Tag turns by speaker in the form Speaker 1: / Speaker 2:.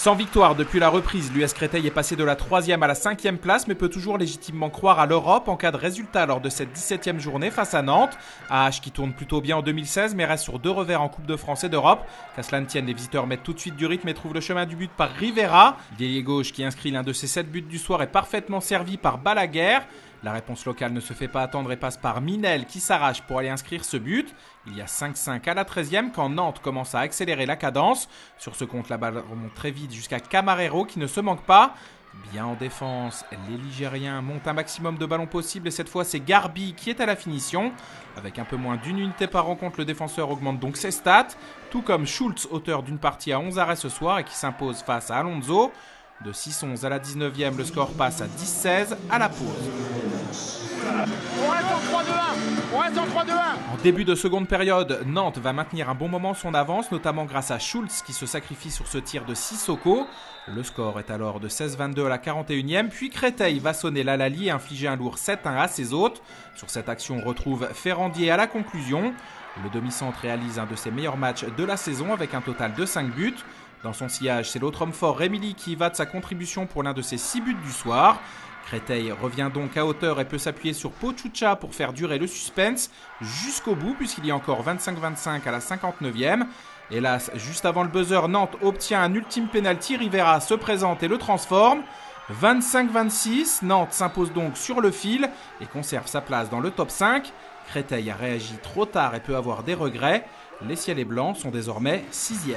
Speaker 1: Sans victoire depuis la reprise, l'US Créteil est passé de la 3e à la 5e place, mais peut toujours légitimement croire à l'Europe en cas de résultat lors de cette 17e journée face à Nantes. AH qui tourne plutôt bien en 2016, mais reste sur 2 revers en Coupe de France et d'Europe. Qu'à cela ne tienne, les visiteurs mettent tout de suite du rythme et trouvent le chemin du but par Rivera. L'ailier gauche qui inscrit l'un de ses 7 buts du soir est parfaitement servi par Balaguer. La réponse locale ne se fait pas attendre et passe par Minel qui s'arrache pour aller inscrire ce but. Il y a 5-5 à la 13e quand Nantes commence à accélérer la cadence. Sur ce compte, la balle remonte très vite jusqu'à Camarero qui ne se manque pas. Bien en défense, les Ligériens montent un maximum de ballons possible et cette fois c'est Garbi qui est à la finition. Avec un peu moins d'une unité par rencontre, le défenseur augmente donc ses stats. Tout comme Schultz, auteur d'une partie à 11 arrêts ce soir et qui s'impose face à Alonso. De 6-11 à la 19e, le score passe à 10-16 à la pause.
Speaker 2: On reste en 3-2-1.
Speaker 1: En début de seconde période, Nantes va maintenir un bon moment son avance, notamment grâce à Schultz qui se sacrifie sur ce tir de Sissoko. Le score est alors de 16-22 à la 41e, puis Créteil va sonner l'Alali et infliger un lourd 7-1 à ses hôtes. Sur cette action, on retrouve Ferrandier à la conclusion. Le demi-centre réalise un de ses meilleurs matchs de la saison avec un total de 5 buts. Dans son sillage, c'est l'autre homme fort, Remili, qui va de sa contribution pour l'un de ses 6 buts du soir. Créteil revient donc à hauteur et peut s'appuyer sur Pochucha pour faire durer le suspense jusqu'au bout puisqu'il y a encore 25-25 à la 59e. Hélas, juste avant le buzzer, Nantes obtient un ultime pénalty. Rivera se présente et le transforme. 25-26, Nantes s'impose donc sur le fil et conserve sa place dans le top 5. Créteil a réagi trop tard et peut avoir des regrets. Les ciels et blancs sont désormais 6e.